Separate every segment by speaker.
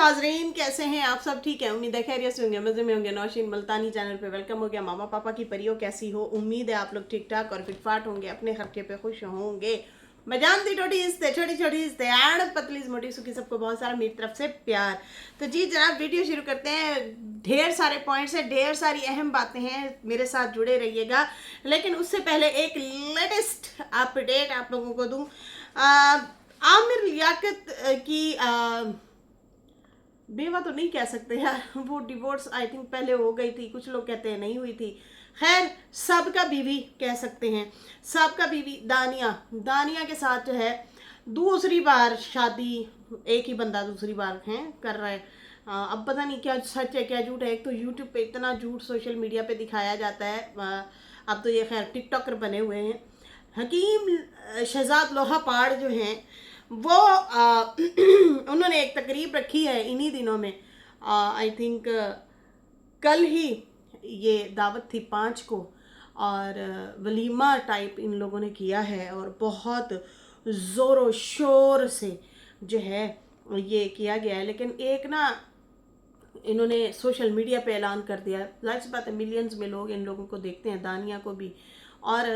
Speaker 1: नाजरीन, कैसे हैं आप सब? ठीक है, उम्मीद है खैरियत से होंगे, मजे में होंगे। नौशीन मुल्तानी चैनल पे वेलकम हो गया। मामा पापा की परियों कैसी हो? उम्मीद है आप लोग ठीक ठाक और फिटफाट होंगे, अपने खर्चे पे खुश होंगे। मैं जानती छोटी छोटी एंड पतली मोटी सुखी सबको बहुत सारा मेरी तरफ से प्यार। तो जी जनाब, वीडियो शुरू करते हैं। ढेर सारे पॉइंट्स है, ढेर सारी अहम बातें हैं, मेरे साथ जुड़े रहिएगा। लेकिन उससे पहले एक लेटेस्ट अपडेट आप लोगों को दूं। आमिर लियाकत की बेवा तो नहीं कह सकते यार, वो डिवोर्स आई थिंक पहले हो गई थी, कुछ लोग कहते हैं नहीं हुई थी। खैर, सबका बीवी कह सकते हैं, सबका बीवी दानिया दानिया के साथ जो है दूसरी बार शादी, एक ही बंदा दूसरी बार है कर रहा है। अब पता नहीं क्या सच है क्या झूठ है। एक तो यूट्यूब पे इतना झूठ सोशल मीडिया पे दिखाया जाता है। अब तो ये खैर टिकटॉकर बने हुए हैं। हकीम शहजाद लोहा पहाड़ जो हैं वो उन्होंने एक तकरीब रखी है इन्हीं दिनों में। आई थिंक कल ही ये दावत थी 5 को, और वलीमा टाइप इन लोगों ने किया है और बहुत ज़ोरों शोर से जो है ये किया गया है। लेकिन एक ना इन्होंने सोशल मीडिया पे ऐलान कर दिया। जाहिर सी बात है, मिलियंस में लोग इन लोगों को देखते हैं, दानिया को भी। और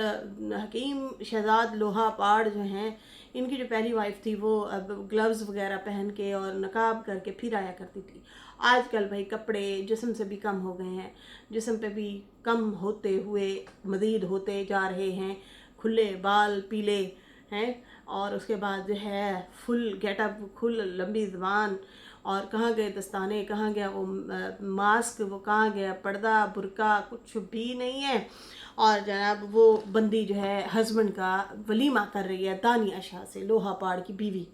Speaker 1: हकीम शहजाद लोहा पाड़ जो हैं, इनकी जो पहली वाइफ थी वो अब ग्लव्स वगैरह पहन के और नकाब करके फिर आया करती थी। आजकल भाई कपड़े जिस्म से भी कम हो गए हैं, जिस्म पे भी कम होते हुए मज़ीद होते जा रहे हैं। खुले बाल पीले हैं, और उसके बाद जो है फुल गेटअप, फुल लंबी ज़बान, और कहाँ गए दस्ताने, कहाँ गया वो मास्क, वो कहाँ गया पर्दा बुर्का, कुछ भी नहीं है। और जनाब वो बंदी जो है हस्बैंड का वलीमा कर रही है दानिया शाह से, लोहा पहाड़ की बीवी।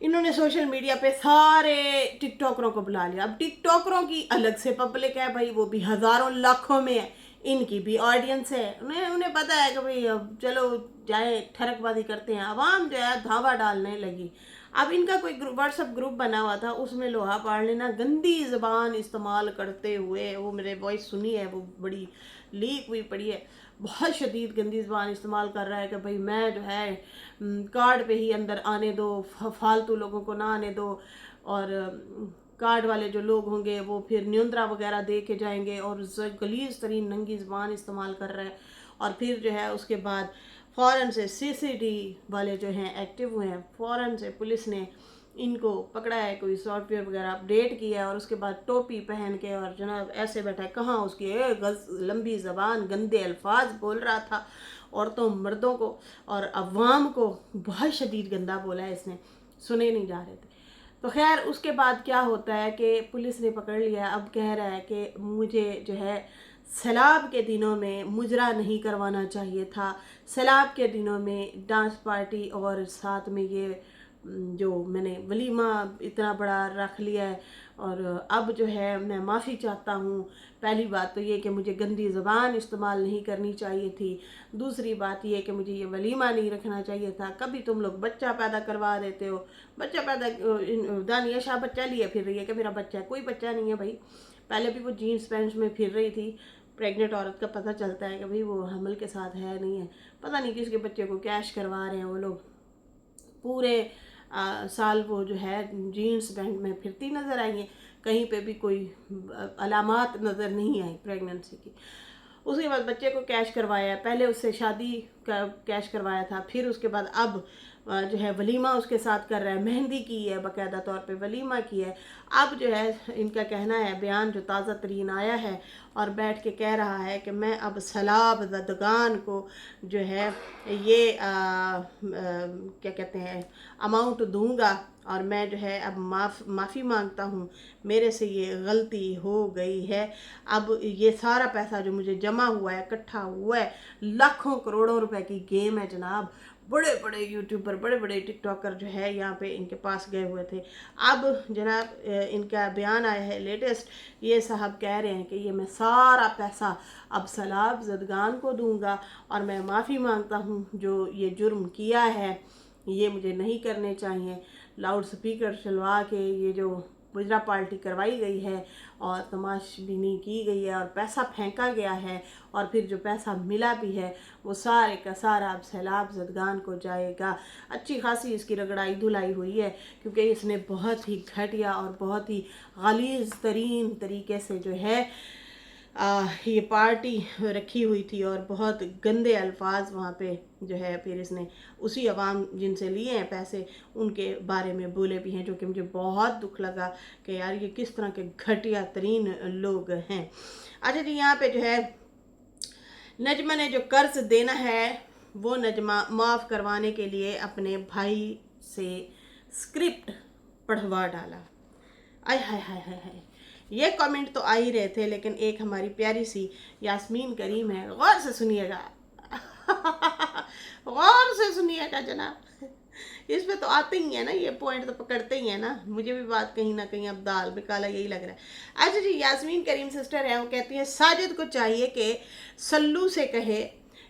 Speaker 1: इन्होंने सोशल मीडिया पे सारे टिकटॉकरों को बुला लिया। अब टिकटॉकरों की अलग से पब्लिक है भाई, वो भी हज़ारों लाखों में है, इनकी भी ऑडियंस है। उन्हें उन्हें पता है कि भाई अब चलो जाए ठरकबाजी करते हैं। आवाम जो है धावा डालने लगी। अब इनका कोई व्हाट्सअप ग्रुप बना हुआ था, उसमें लोहा पाड़ लेना गंदी ज़बान इस्तेमाल करते हुए, वो मेरे वॉइस सुनी है, वो बड़ी लीक हुई पड़ी है। बहुत शदीद गंदी ज़बान इस्तेमाल कर रहा है कि भाई मैं जो है कार्ड पे ही अंदर आने दो, फालतू लोगों को ना आने दो। और कार्ड वाले जो लोग होंगे वो फिर न्योंदरा वगैरह दे के जाएंगे, और गलीज तरीन नंगी ज़बान इस्तेमाल कर रहा है। और फिर जो है उसके बाद फ़ौरन से सीसीडी वाले जो हैं एक्टिव हुए हैं, फ़ौरन से पुलिस ने इनको पकड़ा है, कोई सॉफ्टवेयर वगैरह अपडेट किया है, और उसके बाद टोपी पहन के और जनाब ऐसे बैठा है। कहाँ उसकी एक लंबी ज़बान, गंदे अल्फाज बोल रहा था औरतों मर्दों को और अवाम को, बहुत शदीद गंदा बोला है इसने, सुने नहीं जा रहे थे। तो खैर उसके बाद क्या होता है कि पुलिस ने पकड़ लिया। अब कह रहा है कि मुझे जो है सैलाब के दिनों में मुजरा नहीं करवाना चाहिए था, सैलाब के दिनों में डांस पार्टी और साथ में ये जो मैंने वलीमा इतना बड़ा रख लिया है, और अब जो है मैं माफ़ी चाहता हूँ। पहली बात तो ये कि मुझे गंदी ज़बान इस्तेमाल नहीं करनी चाहिए थी। दूसरी बात ये कि मुझे ये वलीमा नहीं रखना चाहिए था। कभी तुम लोग बच्चा पैदा करवा देते हो, बच्चा पैदा दानिया शाह बच्चा लिए फिर रही है कि मेरा बच्चा है, कोई बच्चा नहीं है भाई। पहले भी वो जीन्स पैंट्स में फिर रही थी। प्रेग्नेंट औरत का पता चलता है कि भाई वो हमल के साथ है नहीं है। पता नहीं किसके बच्चे को कैश करवा रहे हैं वो लोग। पूरे साल वो जो है जीन्स पैंट में फिरती नज़र आई है, कहीं पे भी कोई अलामात नज़र नहीं आई प्रेगनेंसी की। उसके बाद बच्चे को कैश करवाया, पहले उससे शादी का कैश करवाया था, फिर उसके बाद अब जो है वलीमा उसके साथ कर रहा है, मेहंदी की है, बाकायदा तौर पे वलीमा की है। अब जो है इनका कहना है, बयान जो ताज़ा तरीन आया है, और बैठ के कह रहा है कि मैं अब सलाब ज़दगान को जो है ये क्या कहते हैं अमाउंट दूंगा, और मैं जो है अब माफ़ी मांगता हूँ, मेरे से ये गलती हो गई है। अब ये सारा पैसा जो मुझे जमा हुआ है, इकट्ठा हुआ है, लाखों करोड़ों रुपए की गेम है जनाब। बड़े बड़े यूट्यूबर, बड़े बड़े टिकटॉकर जो है यहाँ पे इनके पास गए हुए थे। अब जनाब इनका बयान आया है लेटेस्ट। ये साहब कह रहे हैं कि ये मैं सारा पैसा अब सलाब ज़दगान को दूंगा, और मैं माफ़ी मांगता हूँ, जो ये जुर्म किया है ये मुझे नहीं करने चाहिए। लाउड स्पीकर चलवा के ये जो मुजरा पार्टी करवाई गई है और तमाशबीनी की गई है और पैसा फेंका गया है, और फिर जो पैसा मिला भी है वो सारे का सारा अब सैलाब ज़दगान को जाएगा। अच्छी खासी इसकी रगड़ाई धुलाई हुई है, क्योंकि इसने बहुत ही घटिया और बहुत ही गलीज़ तरीन तरीके से जो है ये पार्टी रखी हुई थी, और बहुत गंदे अल्फाज वहाँ पे जो है फिर इसने उसी अवाम जिनसे लिए हैं पैसे उनके बारे में बोले भी हैं, जो कि मुझे बहुत दुख लगा कि यार ये किस तरह के घटिया तरीन लोग हैं। अच्छा जी, यहाँ पे जो है नजमा ने जो कर्ज देना है वो नजमा माफ़ करवाने के लिए अपने भाई से स्क्रिप्ट पढ़वा डाला। आय हाय हाय हाय हाय, ये कमेंट तो आ ही रहे थे, लेकिन एक हमारी प्यारी सी यास्मीन करीम है, गौर से सुनिएगा गौर से सुनिएगा जनाब, इस पे तो आते ही है ना, ये पॉइंट तो पकड़ते ही है ना। मुझे भी बात कहीं ना कहीं अब दाल में काला यही लग रहा है। अच्छा जी, यास्मीन करीम सिस्टर है, वो कहती है साजिद को चाहिए कि सल्लू से कहे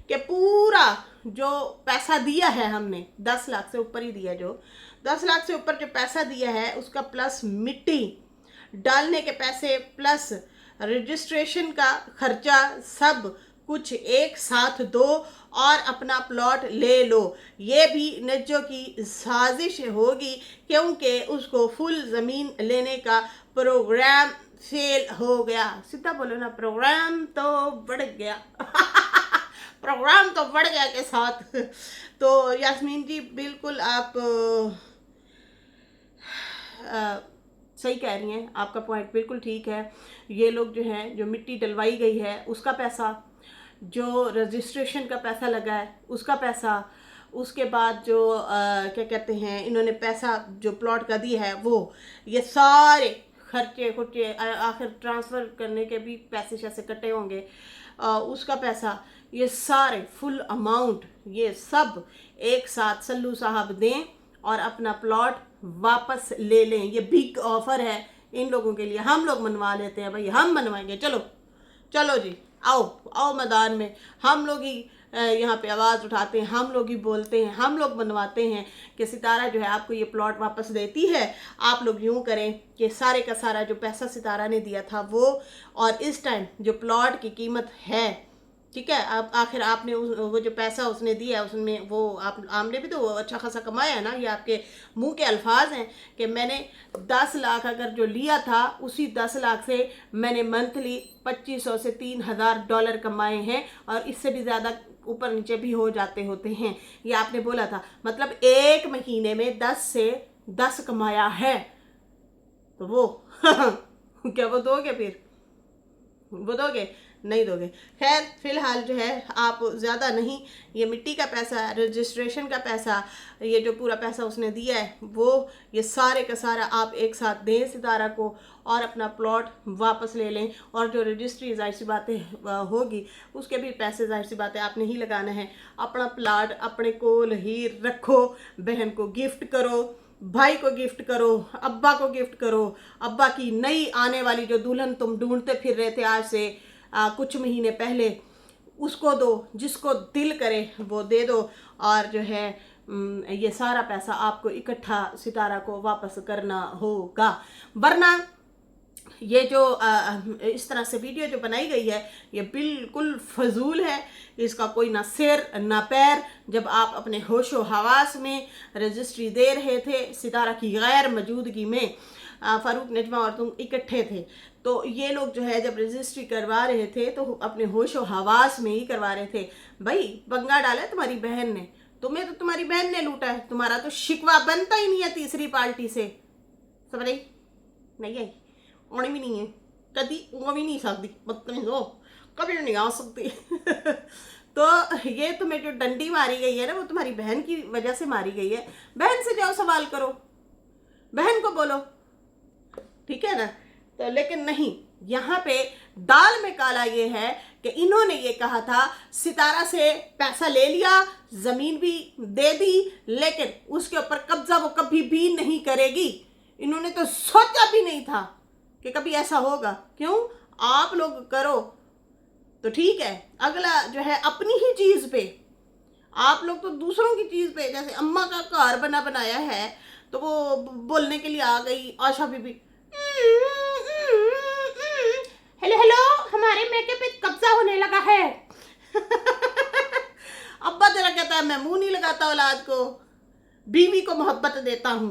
Speaker 1: कि पूरा जो पैसा दिया है हमने 10 लाख से ऊपर ही दिया, जो 10 लाख से ऊपर जो पैसा दिया है उसका प्लस मिट्टी डालने के पैसे प्लस रजिस्ट्रेशन का खर्चा सब कुछ एक साथ दो और अपना प्लॉट ले लो। ये भी नज्जो की साजिश होगी, क्योंकि उसको फुल ज़मीन लेने का प्रोग्राम फेल हो गया। सीधा बोलो ना, प्रोग्राम तो बढ़ गया प्रोग्राम तो बढ़ गया के साथ। तो यास्मीन जी बिल्कुल आप सही कह रही हैं, आपका पॉइंट बिल्कुल ठीक है। ये लोग जो हैं, जो मिट्टी डलवाई गई है उसका पैसा, जो रजिस्ट्रेशन का पैसा लगा है उसका पैसा, उसके बाद जो क्या कहते हैं इन्होंने पैसा जो प्लॉट का दिया है वो, ये सारे खर्चे खुर्चे, आखिर ट्रांसफ़र करने के भी पैसे शैसे कटे होंगे, उसका पैसा, ये सारे फुल अमाउंट ये सब एक साथ सल्लू साहब दें और अपना प्लॉट वापस ले लें। ये बिग ऑफर है इन लोगों के लिए। हम लोग मनवा लेते हैं भाई, हम मनवाएंगे, चलो चलो जी, आओ आओ मैदान में, हम लोग ही यहाँ पे आवाज़ उठाते हैं, हम लोग ही बोलते हैं, हम लोग बनवाते हैं कि सितारा जो है आपको ये प्लॉट वापस देती है। आप लोग यूँ करें कि सारे का सारा जो पैसा सितारा ने दिया था वो, और इस टाइम जो प्लॉट की कीमत है, ठीक है, अब आखिर आपने वो जो पैसा उसने दिया उसमें वो आपने भी तो अच्छा खासा कमाया है ना। ये आपके मुंह के अल्फाज हैं कि मैंने 10 लाख अगर जो लिया था उसी 10 लाख से मैंने मंथली 2500 से $3000 कमाए हैं, और इससे भी ज़्यादा ऊपर नीचे भी हो जाते होते हैं। ये आपने बोला था, मतलब एक महीने में 10 से 10 कमाया है, तो वो क्या वो दोगे? फिर वो दोगे? नहीं दोगे। खैर फिलहाल जो है आप ज़्यादा नहीं, ये मिट्टी का पैसा, रजिस्ट्रेशन का पैसा, ये जो पूरा पैसा उसने दिया है वो, ये सारे का सारा आप एक साथ दें सितारा को और अपना प्लॉट वापस ले लें। और जो रजिस्ट्री जाहिर सी बातें होगी उसके भी पैसे जाहिर सी बातें आपने ही लगाना है। अपना प्लाट अपने कोल ही रखो, बहन को गिफ्ट करो, भाई को गिफ्ट करो, अब्बा को गिफ्ट करो, अब्बा की नई आने वाली जो दुल्हन तुम ढूंढते फिर रहे थे आज से कुछ महीने पहले, उसको दो, जिसको दिल करे वो दे दो। और जो है ये सारा पैसा आपको इकट्ठा सितारा को वापस करना होगा, वरना ये जो इस तरह से वीडियो जो बनाई गई है ये बिल्कुल फजूल है। इसका कोई ना सिर ना पैर। जब आप अपने होशो हवास में रजिस्ट्री दे रहे थे सितारा की गैर मौजूदगी में, फ़ारूक नजमा और तुम इकट्ठे थे, तो ये लोग जो है जब रजिस्ट्री करवा रहे थे तो अपने होशो हवास में ही करवा रहे थे। भाई पंगा डाला तुम्हारी बहन ने, तुम्हें तो तुम्हारी बहन ने लूटा है, तुम्हारा तो शिकवा बनता ही नहीं है तीसरी पार्टी से। समझ रही? नहीं है, आनी भी नहीं है, कभी वो भी नहीं सकती, बदतमीज हो, कभी नहीं आ सकती तो ये तुम्हें जो डंडी मारी गई है ना वो तुम्हारी बहन की वजह से मारी गई है। बहन से जाओ सवाल करो, बहन को बोलो, ठीक है ना। तो लेकिन नहीं, यहाँ पे दाल में काला ये है कि इन्होंने ये कहा था सितारा से पैसा ले लिया, ज़मीन भी दे दी, लेकिन उसके ऊपर कब्जा वो कभी भी नहीं करेगी। इन्होंने तो सोचा भी नहीं था कि कभी ऐसा होगा। क्यों? आप लोग करो तो ठीक है, अगला जो है अपनी ही चीज़ पे, आप लोग तो दूसरों की चीज़ पे, जैसे अम्मा का घर बना बनाया है तो वो बोलने के लिए आ गई आशा बीबी, हेलो हेलो, हमारे मेके पे कब्जा होने लगा है। अब्बा तेरा कहता है मैं मुंह नहीं लगाता औलाद को, बीवी को मोहब्बत देता हूँ।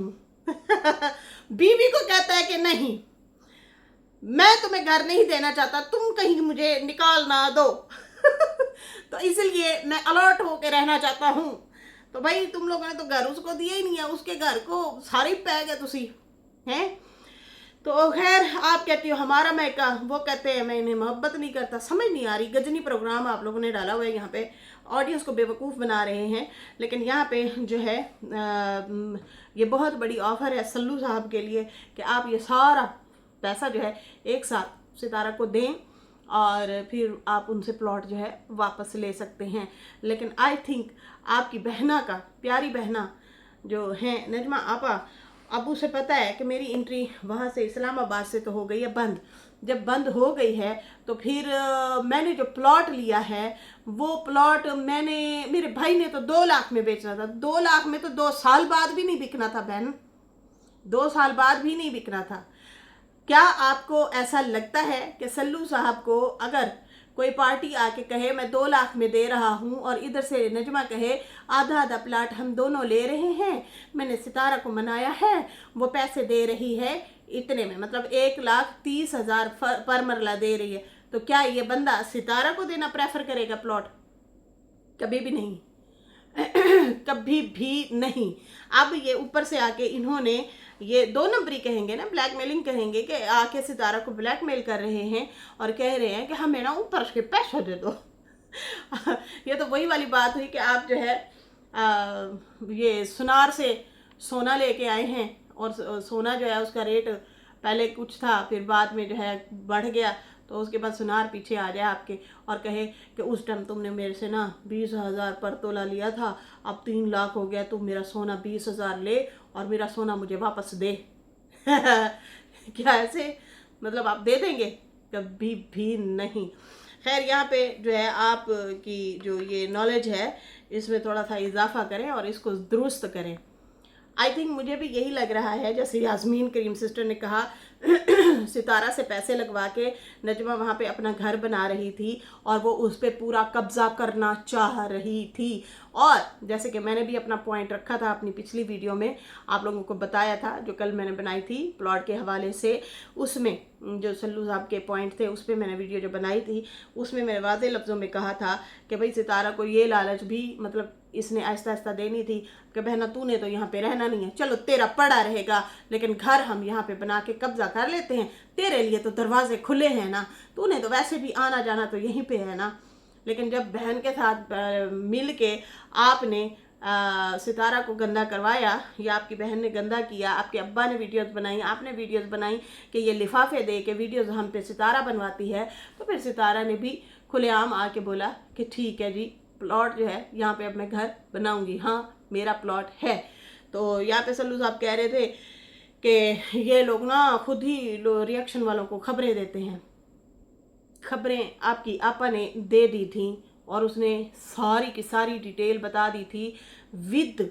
Speaker 1: बीवी को कहता है कि नहीं, मैं तुम्हें घर नहीं देना चाहता, तुम कहीं मुझे निकाल ना दो। तो इसलिए मैं अलर्ट होके रहना चाहता हूँ। तो भाई तुम लोगों ने तो घर उसको दिया ही नहीं है, उसके घर को सारी पै गए तुसी हैं। तो खैर, आप कहती हो हमारा मैका, वो कहते हैं मैं इन्हें मोहब्बत नहीं करता। समझ नहीं आ रही, गजनी प्रोग्राम आप लोगों ने डाला हुआ है यहाँ पे, ऑडियंस को बेवकूफ़ बना रहे हैं। लेकिन यहाँ पे जो है ये बहुत बड़ी ऑफर है सल्लू साहब के लिए कि आप ये सारा पैसा जो है एक साथ सितारा को दें और फिर आप उनसे प्लॉट जो है वापस ले सकते हैं। लेकिन आई थिंक आपकी बहना का, प्यारी बहना जो है नजमा आपा, अब उसे पता है कि मेरी एंट्री वहाँ से इस्लामाबाद से तो हो गई है बंद। जब बंद हो गई है तो फिर मैंने जो प्लॉट लिया है वो प्लॉट मेरे भाई ने तो 2 लाख में बेचना था। 2 लाख में तो 2 साल बाद भी नहीं बिकना था बहन, 2 साल बाद भी नहीं बिकना था। क्या आपको ऐसा लगता है कि सल्लू साहब को अगर कोई पार्टी आके कहे मैं 2 लाख में दे रहा हूँ और इधर से नजमा कहे आधा आधा प्लाट हम दोनों ले रहे हैं, मैंने सितारा को मनाया है, वो पैसे दे रही है इतने में, मतलब 1,30,000 पर मरला दे रही है, तो क्या ये बंदा सितारा को देना प्रेफर करेगा प्लॉट? कभी भी नहीं। कभी भी नहीं। अब ये ऊपर से आके इन्होंने ये 2 नंबरी कहेंगे ना, ब्लैकमेलिंग कहेंगे कि आके सितारा को ब्लैकमेल कर रहे हैं और कह रहे हैं कि हमें ना ऊपर से पैसा दे दो। ये तो वही वाली बात हुई कि आप जो है ये सुनार से सोना लेके आए हैं और सोना जो है उसका रेट पहले कुछ था, फिर बाद में जो है बढ़ गया, तो उसके बाद सुनार पीछे आ जाए आपके और कहे कि उस टाइम तुमने मेरे से ना 20,000 पर तोला लिया था, अब 3 लाख हो गया, तुम मेरा सोना 20,000 ले और मेरा सोना मुझे वापस दे। क्या ऐसे मतलब आप दे देंगे? कभी भी नहीं। खैर, यहाँ पे जो है आप की जो ये नॉलेज है इसमें थोड़ा सा इजाफा करें और इसको दुरुस्त करें। आई थिंक मुझे भी यही लग रहा है, जैसे यास्मीन करीम सिस्टर ने कहा, सितारा से पैसे लगवा के नजमा वहाँ पे अपना घर बना रही थी और वो उस पर पूरा कब्जा करना चाह रही थी। और जैसे कि मैंने भी अपना पॉइंट रखा था अपनी पिछली वीडियो में, आप लोगों को बताया था, जो कल मैंने बनाई थी प्लॉट के हवाले से, उसमें जो सल्लू साहब के पॉइंट थे उस पर मैंने वीडियो जो बनाई थी, उसमें मैंने वाज़ेह लफ्ज़ों में कहा था कि भाई सितारा को ये लालच भी मतलब इसने आहिस्ता आहिस्ता देनी थी कि बहना तूने तो यहाँ पे रहना नहीं है, चलो तेरा पड़ा रहेगा, लेकिन घर हम यहाँ पे बना के कब्जा कर लेते हैं, तेरे लिए तो दरवाजे खुले हैं ना, तूने तो वैसे भी आना जाना तो यहीं पे है ना। लेकिन जब बहन के साथ मिल के आपने सितारा को गंदा करवाया या आपकी बहन ने गंदा किया, आपके अब्बा ने वीडियोस बनाई, आपने वीडियोस बनाई कि ये लिफाफे दे के वीडियोस हम पे सितारा बनवाती है, तो फिर सितारा ने भी खुलेआम आके बोला कि ठीक है जी, प्लॉट जो है यहाँ पे अब मैं घर बनाऊंगी, हाँ मेरा प्लॉट है। तो यहाँ पे सल्लू साहब कह रहे थे कि ये लोग ना खुद ही रिएक्शन वालों को खबरें देते हैं। खबरें आपकी आपा ने दे दी थी और उसने सारी की सारी डिटेल बता दी थी, विद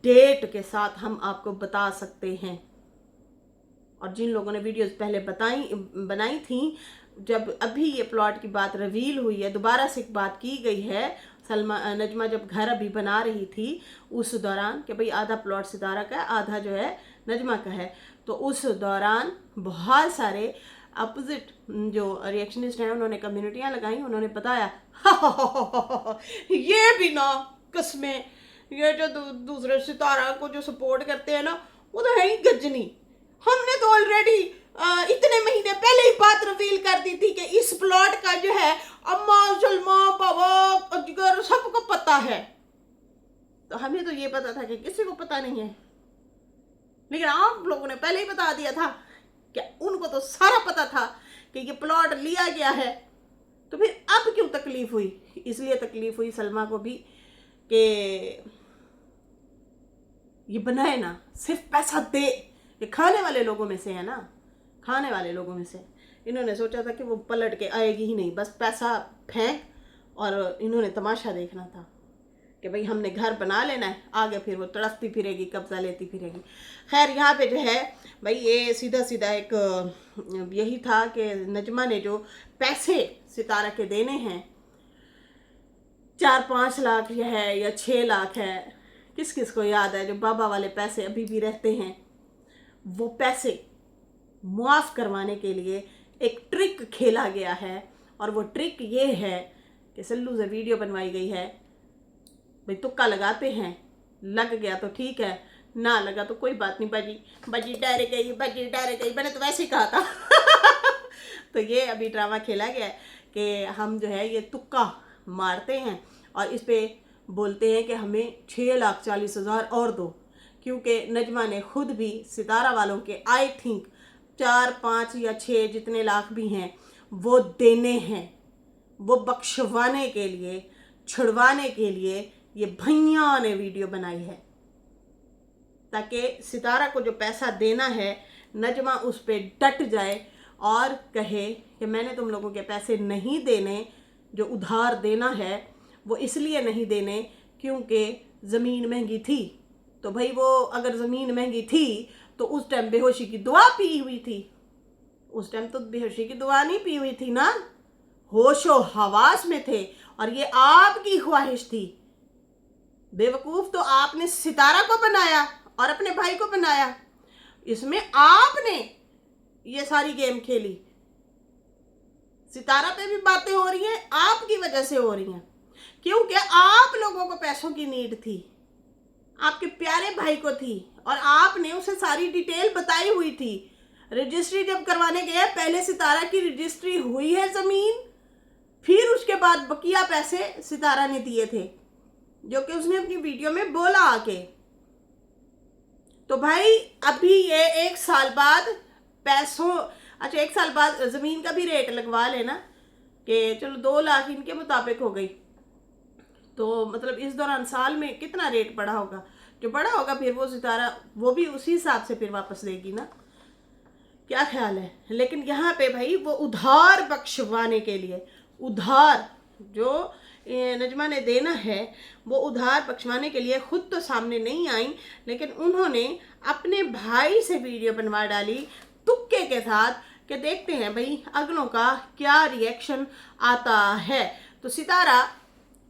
Speaker 1: डेट के साथ हम आपको बता सकते हैं। और जिन लोगों ने वीडियोस पहले बनाई थी, जब अभी ये प्लॉट की बात रिवील हुई है, दोबारा से एक बात की गई है, नजमा जब घर अभी बना रही थी उस दौरान कि भाई आधा प्लॉट सितारा का है, आधा जो है नजमा का है, तो उस दौरान बहुत सारे अपोजिट जो रिएक्शनिस्ट हैं उन्होंने कम्युनिटियाँ लगाई, उन्होंने बताया ये भी ना कस्में, ये जो दूसरे सितारा को जो सपोर्ट करते हैं ना वो तो है ही गजनी, हमने तो ऑलरेडी इतने महीने पहले ही बात रिवील कर दी थी कि इस प्लॉट का जो है अम्मा सलमा बाबा अजगर सबको पता है। तो हमें तो ये पता था कि किसी को पता नहीं है, लेकिन आप लोगों ने पहले ही बता दिया था कि उनको तो सारा पता था कि ये प्लॉट लिया गया है। तो फिर अब क्यों तकलीफ हुई? इसलिए तकलीफ हुई सलमा को भी कि ये बनाए ना, सिर्फ पैसा दे, ये खाने वाले लोगों में से है ना, खाने वाले लोगों में से। इन्होंने सोचा था कि वो पलट के आएगी ही नहीं, बस पैसा फेंक, और इन्होंने तमाशा देखना था कि भाई हमने घर बना लेना है, आगे फिर वो तड़पती फिरेगी, कब्जा लेती फिरेगी। खैर यहाँ पे जो है भाई ये सीधा सीधा एक यही था कि नजमा ने जो पैसे सितारा के देने हैं, 4-5 लाख है या 6 लाख है, किस किस को याद है जो बाबा वाले पैसे अभी भी रहते हैं, वो पैसे मुआफ़ करवाने के लिए एक ट्रिक खेला गया है। और वो ट्रिक ये है कि सल्लू से वीडियो बनवाई गई है, भाई तुक्का लगाते हैं, लग गया तो ठीक है, ना लगा तो कोई बात नहीं, बजी डर गई, बजी डर गई, मैंने तो वैसे ही कहा था। तो ये अभी ड्रामा खेला गया है कि हम जो है ये तुक्का मारते हैं और इस पे बोलते हैं कि हमें 6,40,000 और दो, क्योंकि नजमा ने खुद भी सितारा वालों के आई थिंक 4-5 या 6 जितने लाख भी हैं वो देने हैं, वो बख्शवाने के लिए, छुड़वाने के लिए ये भैया ने वीडियो बनाई है, ताकि सितारा को जो पैसा देना है नजमा उस पर डट जाए और कहे कि मैंने तुम लोगों के पैसे नहीं देने, जो उधार देना है वो इसलिए नहीं देने क्योंकि ज़मीन महंगी थी। तो भाई वो अगर ज़मीन महंगी थी तो उस टाइम बेहोशी की दुआ पी हुई थी, उस टाइम तो बेहोशी की दुआ नहीं पी हुई थी ना, होशो हवास में थे, और ये आपकी ख्वाहिश थी। बेवकूफ़ तो आपने सितारा को बनाया और अपने भाई को बनाया, इसमें आपने ये सारी गेम खेली। सितारा पे भी बातें हो रही हैं आपकी वजह से हो रही हैं, क्योंकि आप लोगों को पैसों की नीड थी, आपके प्यारे भाई को थी, और आपने उसे सारी डिटेल बताई हुई थी। रजिस्ट्री जब करवाने गए पहले सितारा की रजिस्ट्री हुई है ज़मीन, फिर उसके बाद बकिया पैसे सितारा ने दिए थे, जो कि उसने अपनी वीडियो में बोला आके। तो भाई अभी ये 1 साल बाद पैसों, अच्छा 1 साल बाद ज़मीन का भी रेट लगवा लेना कि चलो 2 लाख इनके मुताबिक हो गई, तो मतलब इस दौरान साल में कितना रेट बढ़ा होगा, जो बढ़ा होगा फिर वो सितारा वो भी उसी हिसाब से फिर वापस देगी ना, क्या ख्याल है। लेकिन यहाँ पे भाई वो उधार बख्शवाने के लिए, उधार जो नजमा ने देना है वो उधार बख्शवाने के लिए खुद तो सामने नहीं आई, लेकिन उन्होंने अपने भाई से वीडियो बनवा डाली तुक्के के साथ कि देखते हैं भाई अगलों का क्या रिएक्शन आता है। तो सितारा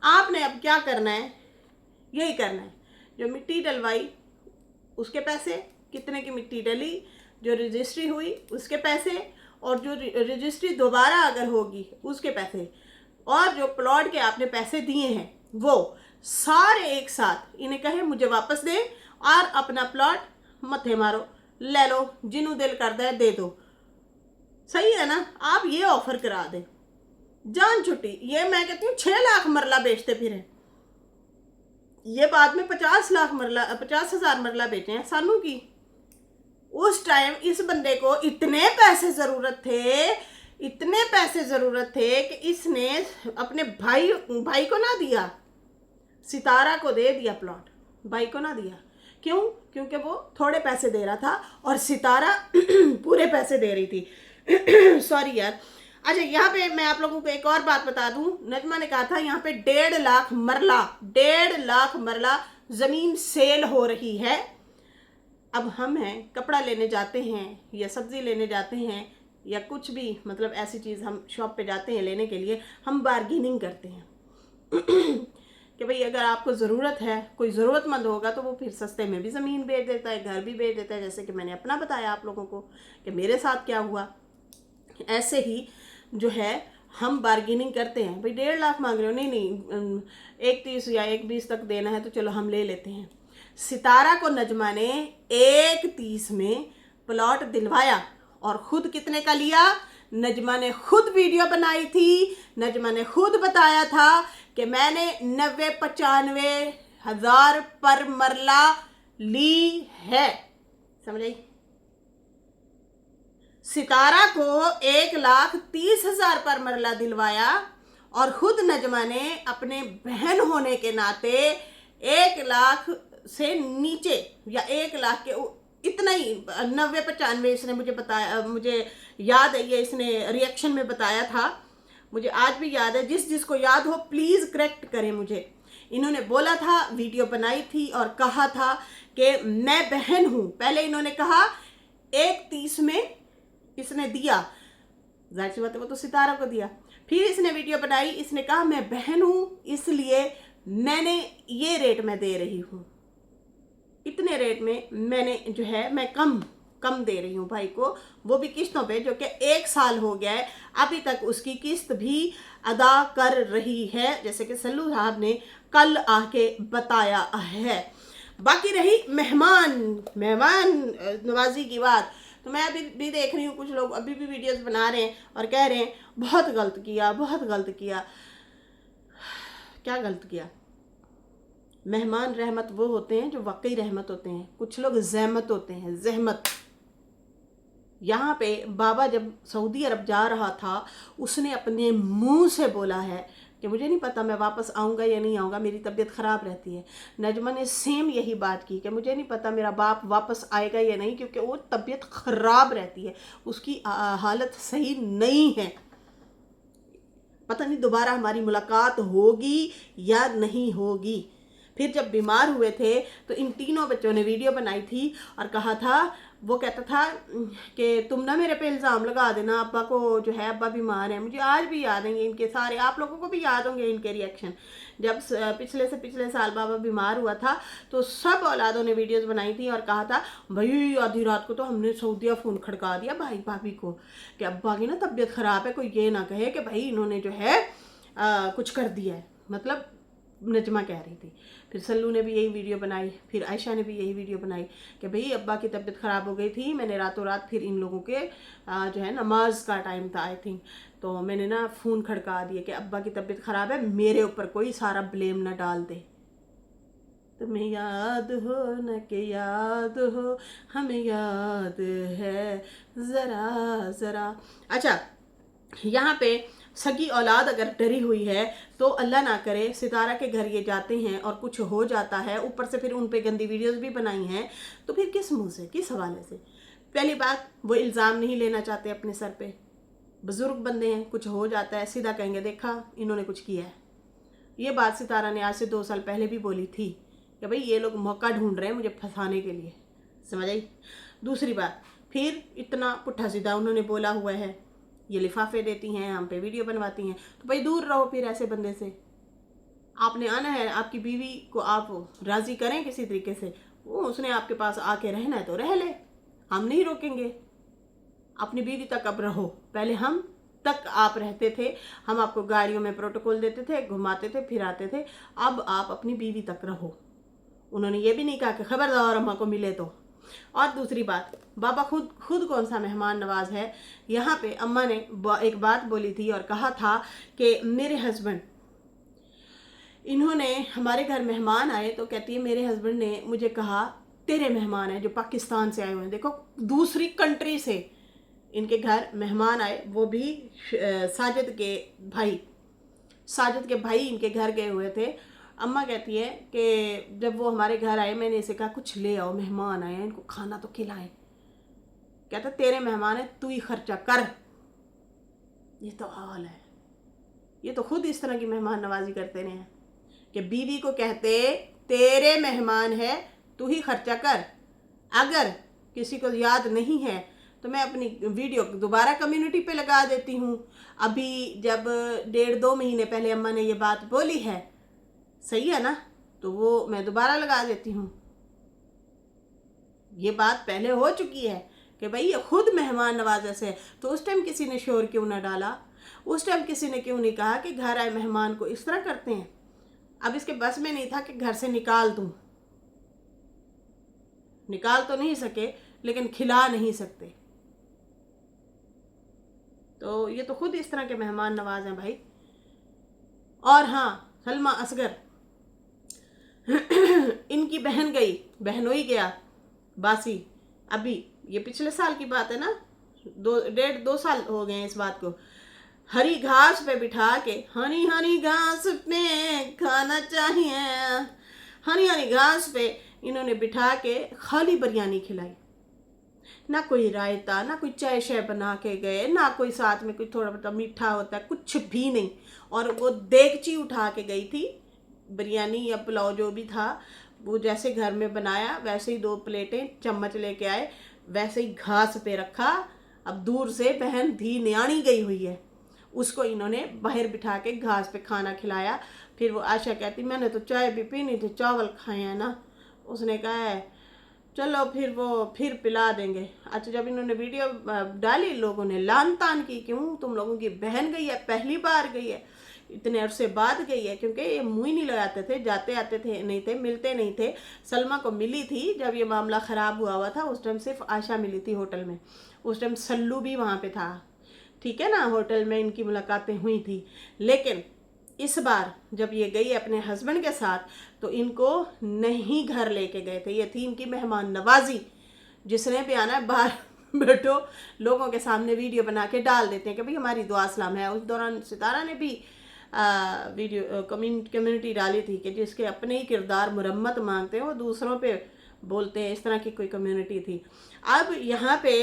Speaker 1: आपने अब क्या करना है, यही करना है, जो मिट्टी डलवाई उसके पैसे, कितने की मिट्टी डली, जो रजिस्ट्री हुई उसके पैसे, और जो रजिस्ट्री दोबारा अगर होगी उसके पैसे, और जो प्लॉट के आपने पैसे दिए हैं वो सारे एक साथ इन्हें कहे मुझे वापस दे और अपना प्लॉट मत्थे मारो, ले लो, जिन्हों दिल करता है दे दो। सही है ना, आप ये ऑफर करा दें, जान छुट्टी। ये मैं कहती हूँ 6 लाख मरला बेचते फिर, ये बाद में 50 लाख मरला, 50,000 मरला बेचे हैं सानू की। उस टाइम इस बंदे को इतने पैसे ज़रूरत थे, इतने पैसे ज़रूरत थे कि इसने अपने भाई को ना दिया, सितारा को दे दिया प्लॉट, भाई को ना दिया। क्यों? क्योंकि वो थोड़े पैसे दे रहा था और सितारा पूरे पैसे दे रही थी। सॉरी यार। अच्छा यहाँ पे मैं आप लोगों को एक और बात बता दूं, नजमा ने कहा था यहाँ पे 1.5 लाख मरला, 1.5 लाख मरला ज़मीन सेल हो रही है। अब हम हैं, कपड़ा लेने जाते हैं या सब्ज़ी लेने जाते हैं या कुछ भी, मतलब ऐसी चीज़ हम शॉप पे जाते हैं लेने के लिए, हम बार्गेनिंग करते हैं कि भाई अगर आपको ज़रूरत है, कोई ज़रूरतमंद होगा तो वो फिर सस्ते में भी ज़मीन बेच देता है, घर भी बेच देता है, जैसे कि मैंने अपना बताया आप लोगों को कि मेरे साथ क्या हुआ। ऐसे ही जो है हम बार्गेनिंग करते हैं, भाई 1.5 लाख मांग रहे हो, नहीं 1.30 या 1.20 तक देना है तो चलो हम ले लेते हैं। सितारा को नजमा ने 1.30 में प्लॉट दिलवाया और खुद कितने का लिया, नजमा ने खुद वीडियो बनाई थी, नजमा ने खुद बताया था कि मैंने 90-95 हज़ार पर मरला ली है, समझ आई। सितारा को 1,30,000 पर मरला दिलवाया और खुद नजमा ने अपने बहन होने के नाते 1 लाख से नीचे या 1 लाख के इतना ही 90-95 इसने मुझे बताया, मुझे याद है ये इसने रिएक्शन में बताया था, मुझे आज भी याद है। जिसको याद हो प्लीज़ करेक्ट करें मुझे। इन्होंने बोला था, वीडियो बनाई थी और कहा था कि मैं बहन हूं। पहले इन्होंने कहा 1:30 में इसने दिया, जाहिर सी बात है वो तो सितारा को दिया। फिर इसने वीडियो बनाई, इसने कहा मैं बहन हूं इसलिए मैंने ये रेट में दे रही हूं, इतने रेट में मैंने जो है मैं कम दे रही हूँ भाई को, वो भी किस्तों पे, जो कि 1 साल हो गया है, अभी तक उसकी किस्त भी अदा कर रही है, जैसे कि सल्लू साहब ने कल आके बताया है। बाकी रही मेहमान नवाजी की बात, तो मैं अभी भी देख रही हूँ कुछ लोग अभी भी वीडियोस बना रहे हैं और कह रहे हैं बहुत गलत किया, बहुत गलत किया। क्या गलत किया? मेहमान रहमत वो होते हैं जो वाकई रहमत होते हैं, कुछ लोग जहमत होते हैं, जहमत। यहाँ पे बाबा जब सऊदी अरब जा रहा था, उसने अपने मुंह से बोला है कि मुझे नहीं पता मैं वापस आऊँगा या नहीं आऊँगा, मेरी तबीयत ख़राब रहती है। नजमा ने सेम यही बात की कि मुझे नहीं पता मेरा बाप वापस आएगा या नहीं, क्योंकि वो तबीयत ख़राब रहती है, उसकी हालत सही नहीं है, पता नहीं दोबारा हमारी मुलाकात होगी या नहीं होगी। फिर जब बीमार हुए थे तो इन तीनों बच्चों ने वीडियो बनाई थी और कहा था, वो कहता था कि तुम ना मेरे पे इल्ज़ाम लगा देना, अब्बा को जो है, अब्बा बीमार है। मुझे आज भी याद हैं इनके सारे, आप लोगों को भी याद होंगे इनके रिएक्शन। जब पिछले साल बाबा बीमार हुआ था तो सब औलादों ने वीडियोस बनाई थी और कहा था भाई आधी रात को तो हमने सऊदीया फ़ोन खड़का दिया भाई भाभी को कि अब्बा की ना तबीयत ख़राब है, कोई ये ना कहे कि भाई इन्होंने जो है कुछ कर दिया है, मतलब नजमा कह रही थी। फिर सल्लू ने भी यही वीडियो बनाई, फिर आयशा ने भी यही वीडियो बनाई कि भाई अब्बा की तबीयत ख़राब हो गई थी, मैंने रातों रात, फिर इन लोगों के जो है नमाज का टाइम था आई थिंक, तो मैंने ना फ़ोन खड़का दिया कि अब्बा की तबीयत ख़राब है, मेरे ऊपर कोई सारा ब्लेम ना डाल दे। तुम्हें याद हो न कि याद हो, हमें याद है ज़रा ज़रा। अच्छा, यहाँ पे सगी औलाद अगर डरी हुई है तो अल्लाह ना करे सितारा के घर ये जाते हैं और कुछ हो जाता है, ऊपर से फिर उन पे गंदी वीडियोस भी बनाई हैं, तो फिर किस मुंह से, किस हवाले से? पहली बात, वो इल्ज़ाम नहीं लेना चाहते अपने सर पे, बुजुर्ग बंदे हैं, कुछ हो जाता है सीधा कहेंगे देखा इन्होंने कुछ किया है। ये बात सितारा ने आज से 2 साल पहले भी बोली थी कि भाई ये लोग मौका ढूंढ रहे हैं मुझे फंसाने के लिए, समझ आई? दूसरी बात, फिर इतना पुट्ठा सीधा उन्होंने बोला हुआ है, ये लिफाफे देती हैं, हम पे वीडियो बनवाती हैं, तो भाई दूर रहो फिर ऐसे बंदे से। आपने आना है, आपकी बीवी को आप राज़ी करें किसी तरीके से, वो उसने आपके पास आके रहना है तो रह ले, हम नहीं रोकेंगे। अपनी बीवी तक अब रहो, पहले हम तक आप रहते थे, हम आपको गाड़ियों में प्रोटोकॉल देते थे, घुमाते थे, फिराते थे, अब आप अपनी बीवी तक रहो। उन्होंने ये भी नहीं कहा कि खबरदार अम्मा को मिले तो। और दूसरी बात, बाबा खुद कौन सा मेहमान नवाज है? यहाँ पे अम्मा ने एक बात बोली थी और कहा था कि मेरे हस्बैंड, इन्होंने हमारे घर मेहमान आए तो कहती है मेरे हस्बैंड ने मुझे कहा तेरे मेहमान हैं जो पाकिस्तान से आए हुए हैं, देखो दूसरी कंट्री से इनके घर मेहमान आए, वो भी साजिद के भाई इनके घर गए हुए थे। अम्मा कहती है कि जब वो हमारे घर आए मैंने इसे कहा कुछ ले आओ, मेहमान आए हैं, इनको खाना तो खिलाएं। कहता तेरे मेहमान है, तू ही खर्चा कर। ये तो हाल है, ये तो खुद इस तरह की मेहमान नवाजी करते रहे हैं कि बीवी को कहते तेरे मेहमान है, तू ही खर्चा कर। अगर किसी को याद नहीं है तो मैं अपनी वीडियो दोबारा कम्युनिटी पे लगा देती हूँ। अभी जब 1.5-2 महीने पहले अम्मा ने ये बात बोली है, सही है ना, तो वो मैं दोबारा लगा देती हूँ। ये बात पहले हो चुकी है कि भाई ये खुद मेहमान नवाज ऐसे है, तो उस टाइम किसी ने शोर क्यों ना डाला? उस टाइम किसी ने क्यों नहीं कहा कि घर आए मेहमान को इस तरह करते हैं? अब इसके बस में नहीं था कि घर से निकाल दूँ, निकाल तो नहीं सके लेकिन खिला नहीं सकते। तो ये तो खुद इस तरह के मेहमान नवाज हैं भाई। और हाँ, सलमा असगर इनकी बहन गई, बहनोई गया बासी, अभी ये पिछले साल की बात है ना, 1.5-2 साल हो गए हैं इस बात को। हरी घास पे बिठा के, हरी हरी घास पे खाना चाहिए, हरी हरी घास पे इन्होंने बिठा के खाली बिरयानी खिलाई, ना कोई रायता, ना कोई चाय शाय बना के गए, ना कोई साथ में कोई थोड़ा बहुत मीठा होता है, कुछ भी नहीं। और वो देगची उठा के गई थी बिरयानी या पुलाव जो भी था वो जैसे घर में बनाया वैसे ही 2 प्लेटें चम्मच लेके आए, वैसे ही घास पे रखा। अब दूर से बहन धी न्याणी गई हुई है, उसको इन्होंने बाहर बिठा के घास पे खाना खिलाया। फिर वो आशा कहती मैंने तो चाय भी पीनी थी, चावल खाए हैं ना। उसने कहा है चलो फिर वो फिर पिला देंगे। अच्छा, जब इन्होंने वीडियो डाली लोगों ने लान तान की, क्यों तुम लोगों की बहन गई है, पहली बार गई है, इतने अरसे बाद गई है, क्योंकि ये मुँह ही नहीं लगाते थे, जाते आते थे नहीं थे, मिलते नहीं थे। सलमा को मिली थी जब ये मामला ख़राब हुआ था, उस टाइम सिर्फ आशा मिली थी होटल में, उस टाइम सल्लू भी वहाँ पे था, ठीक है ना, होटल में इनकी मुलाकातें हुई थी। लेकिन इस बार जब ये गई अपने हस्बैंड के साथ तो इनको नहीं घर लेके गए थे, ये थी इनकी मेहमान नवाजी। जिसने भी आना है बाहर बैठो, लोगों के सामने वीडियो बना के डाल देते हैं कि भाई हमारी दुआ सलाम है। उस दौरान सितारा ने भी वीडियो कम्युनिटी डाली थी कि जिसके अपने ही किरदार मुरम्मत मांगते हैं वो दूसरों पे बोलते हैं, इस तरह की कोई कम्युनिटी थी। अब यहाँ पे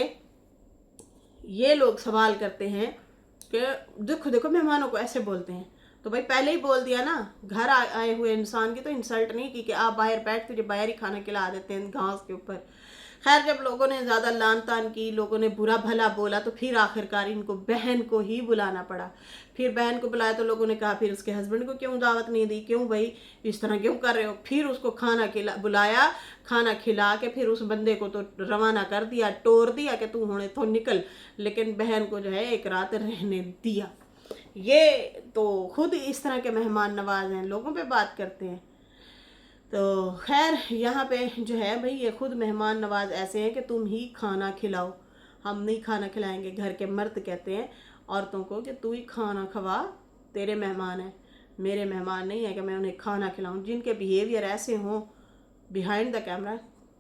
Speaker 1: ये लोग सवाल करते हैं कि देखो देखो मेहमानों को ऐसे बोलते हैं, तो भाई पहले ही बोल दिया ना, घर आए हुए इंसान की तो इंसल्ट नहीं की कि आप बाहर बैठ तुझे बाहर ही खाना खिला देते हैं घास के ऊपर। खैर, जब लोगों ने ज़्यादा लान तान की, लोगों ने बुरा भला बोला, तो फिर आखिरकार इनको बहन को ही बुलाना पड़ा। फिर बहन को बुलाया तो लोगों ने कहा फिर उसके हस्बैंड को क्यों दावत नहीं दी, क्यों भाई इस तरह क्यों कर रहे हो। फिर उसको खाना बुलाया, खाना खिला के फिर उस बंदे को तो रवाना कर दिया, टोर दिया कि तू होने तो निकल। लेकिन बहन को जो है एक रात रहने दिया। ये तो खुद इस तरह के मेहमान नवाज हैं, लोगों पे बात करते हैं। तो खैर यहाँ पे जो है भाई ये खुद मेहमान नवाज ऐसे हैं कि तुम ही खाना खिलाओ, हम नहीं खाना खिलाएंगे। घर के मर्द कहते हैं औरतों को कि तू ही खाना खवा, तेरे मेहमान हैं, मेरे मेहमान नहीं है कि मैं उन्हें खाना खिलाऊं। जिनके बिहेवियर ऐसे हों बिहाइंड द कैमरा,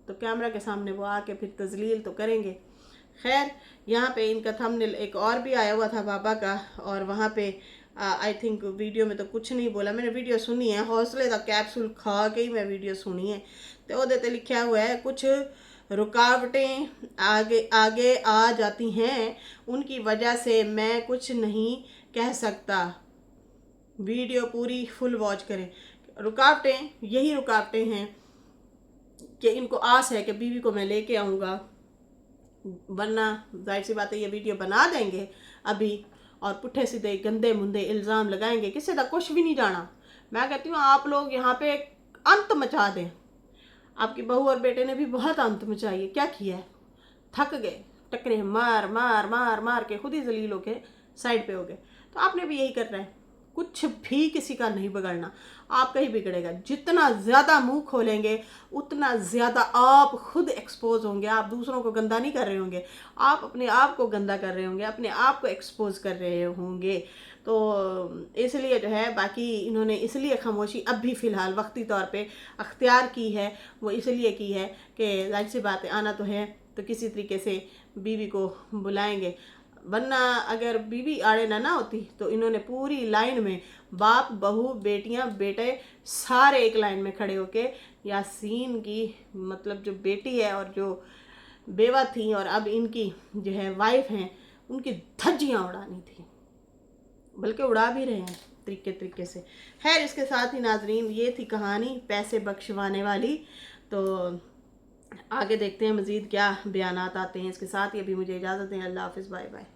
Speaker 1: तो कैमरा के सामने वो आके फिर तजलील तो करेंगे। खैर, यहाँ पे इनका थंबनेल एक और भी आया हुआ था बाबा का, और वहाँ पे आई थिंक वीडियो में तो कुछ नहीं बोला, मैंने वीडियो सुनी है, हौसले का कैप्सूल खा के ही मैं वीडियो सुनी है। तो वो देते लिखा हुआ है कुछ रुकावटें आगे आगे आ जाती हैं, उनकी वजह से मैं कुछ नहीं कह सकता। वीडियो पूरी फुल वॉच करें। रुकावटें यही रुकावटें हैं कि इनको आस है कि बीवी को मैं लेके आऊँगा, वरना जाहिर सी बात है ये वीडियो बना देंगे अभी और पुट्ठे सीधे गंदे मुंदे इल्ज़ाम लगाएंगे, किसी तक कुछ भी नहीं जाना। मैं कहती हूँ आप लोग यहाँ पे अंत मचा दें। आपकी बहू और बेटे ने भी बहुत अंत मचाई है, क्या किया है, थक गए, टकरे मार मार मार मार के खुद ही जलील होके साइड पे हो गए। तो आपने भी यही करना है, कुछ भी किसी का नहीं बिगड़ना, आपका ही बिगड़ेगा। जितना ज़्यादा मुंह खोलेंगे उतना ज़्यादा आप खुद एक्सपोज होंगे। आप दूसरों को गंदा नहीं कर रहे होंगे, आप अपने आप को गंदा कर रहे होंगे, अपने आप को एक्सपोज कर रहे होंगे। तो इसलिए जो है, बाकी इन्होंने इसलिए खामोशी अब भी फ़िलहाल वक्ती तौर पे अख्तियार की है, वो इसलिए की है कि जाहिर सी बात है आना तो है तो किसी तरीके से बीवी को बुलाएंगे, वरना अगर बीवी आड़े ना होती तो इन्होंने पूरी लाइन में बाप बहू बेटियां बेटे सारे एक लाइन में खड़े होके यासीन की मतलब जो बेटी है और जो बेवा थी और अब इनकी जो है वाइफ हैं उनकी धज्जियां उड़ानी थी, बल्कि उड़ा भी रहे हैं तरीके से। खैर, इसके साथ ही नाजरीन ये थी कहानी पैसे बख्शवाने वाली। तो आगे देखते हैं मज़ीद क्या बयानात आते हैं। इसके साथ ही अभी मुझे इजाज़त दें। अल्लाह हाफ़िज़, बाय बाय।